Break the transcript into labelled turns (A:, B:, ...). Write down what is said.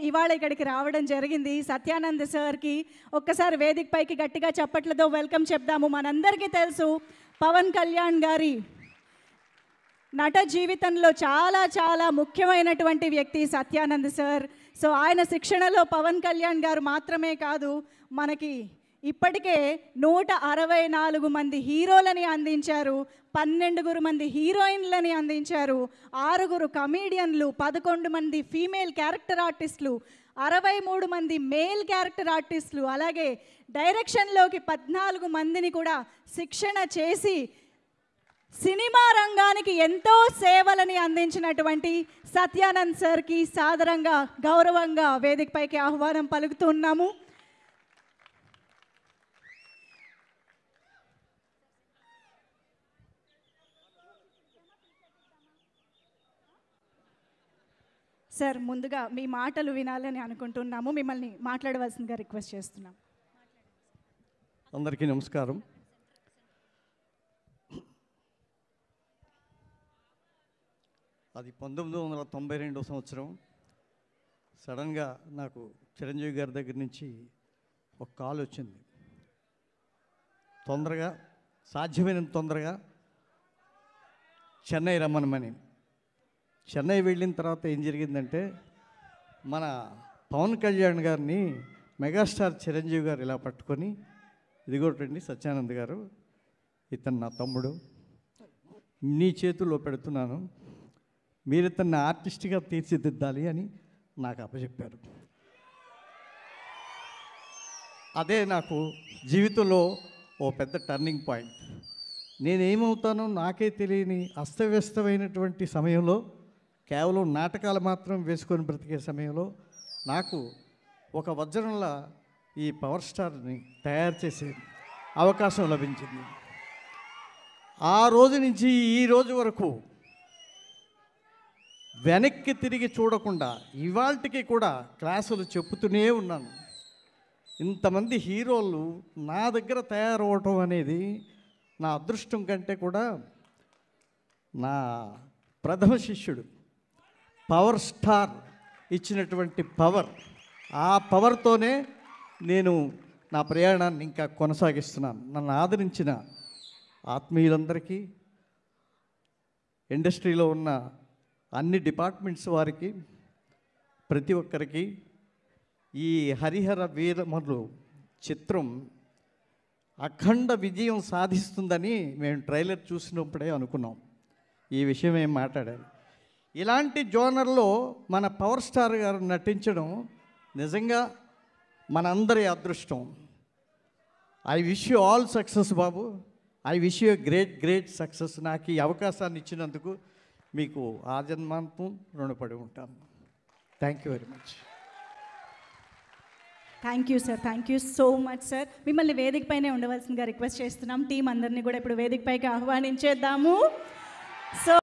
A: ఇవాళ ఇక్కడికి రావడం జరిగింది. సత్యానంద్ సార్కి ఒక్కసారి వేదిక పైకి గట్టిగా చప్పట్లతో వెల్కమ్ చెప్దాము. మనందరికీ తెలుసు పవన్ కళ్యాణ్ గారి నట జీవితంలో చాలా చాలా ముఖ్యమైనటువంటి వ్యక్తి సత్యానంద్ సార్. సో ఆయన శిక్షణలో పవన్ కళ్యాణ్ గారు మాత్రమే కాదు, మనకి ఇప్పటికే 164 మంది హీరోలని అందించారు, 12 మంది హీరోయిన్లని అందించారు, 6 కమీడియన్లు, 11 మంది ఫీమేల్ క్యారెక్టర్ ఆర్టిస్టులు, 63 మంది మేల్ క్యారెక్టర్ ఆర్టిస్టులు, అలాగే డైరెక్షన్లోకి 14 మందిని కూడా శిక్షణ చేసి సినిమా రంగానికి ఎంతో సేవలని అందించినటువంటి సత్యానంద్ సార్కి సాదరంగా గౌరవంగా వేదికపైకి ఆహ్వానం పలుకుతున్నాము. సార్, ముందుగా మీ మాటలు వినాలని అనుకుంటున్నాము. మిమ్మల్ని మాట్లాడవలసిందిగా రిక్వెస్ట్ చేస్తున్నాం.
B: అందరికీ నమస్కారం. అది 1992 సంవత్సరం. సడన్గా నాకు చిరంజీవి గారి దగ్గర నుంచి ఒక కాల్ వచ్చింది. తొందరగా, సాధ్యమైనంత తొందరగా చెన్నై రమ్మనమని. చెన్నై వెళ్ళిన తర్వాత ఏం జరిగిందంటే, మన పవన్ కళ్యాణ్ గారిని మెగాస్టార్ చిరంజీవి గారు ఇలా పట్టుకొని, ఇదిగోటండి సత్యానంద్ గారు, ఇతను నా తమ్ముడు, నీ చేతుల్లో పెడుతున్నాను, మీరు ఇతన్ని ఆర్టిస్ట్గా తీర్చిదిద్దాలి అని నాకు అప్పచెప్పారు. అదే నాకు జీవితంలో ఓ పెద్ద టర్నింగ్ పాయింట్. నేనేమవుతానో నాకే తెలియని అస్తవ్యస్తమైనటువంటి సమయంలో, కేవలం నాటకాలు మాత్రం వేసుకొని బ్రతికే సమయంలో నాకు ఒక వజ్రంలా ఈ పవర్ స్టార్ని తయారు చేసే అవకాశం లభించింది. ఆ రోజు నుంచి ఈ రోజు వరకు వెనక్కి తిరిగి చూడకుండా ఇవాళకి కూడా క్లాసులు చెప్పుతూనే ఉన్నాను. ఇంతమంది హీరోలు నా దగ్గర తయారవటం అనేది నా అదృష్టం కంటే కూడా నా ప్రథమ శిష్యుడు పవర్ స్టార్ ఇచ్చినటువంటి పవర్, ఆ పవర్తోనే నేను నా ప్రయాణాన్ని ఇంకా కొనసాగిస్తున్నాను. నన్ను ఆదరించిన ఆత్మీయులందరికీ, ఇండస్ట్రీలో ఉన్న అన్ని డిపార్ట్మెంట్స్ వారికి, ప్రతి ఒక్కరికి ఈ హరిహర వీరమలు చిత్రం అఖండ విజయం సాధిస్తుందని మేము ట్రైలర్ చూసినప్పుడే అనుకున్నాం. ఈ విషయం ఏం మాట్లాడారు. ఇలాంటి జోనర్లో మన పవర్ స్టార్ గారు నటించడం నిజంగా మనందరి అదృష్టం. I wish you all success Babu. I wish you great success. నాకు ఈ అవకాశాన్ని ఇచ్చినందుకు మీకు ఆజన్మాంతం రుణపడి ఉంటాను. Thank you very much.
A: Thank you sir, thank you so much sir. మిమ్మల్ని వేదిక పైనే ఉండవలసిందిగా రిక్వెస్ట్ చేస్తున్నాం. టీం అందరినీ కూడా ఇప్పుడు వేదిక పైకి ఆహ్వానించేద్దాము. సో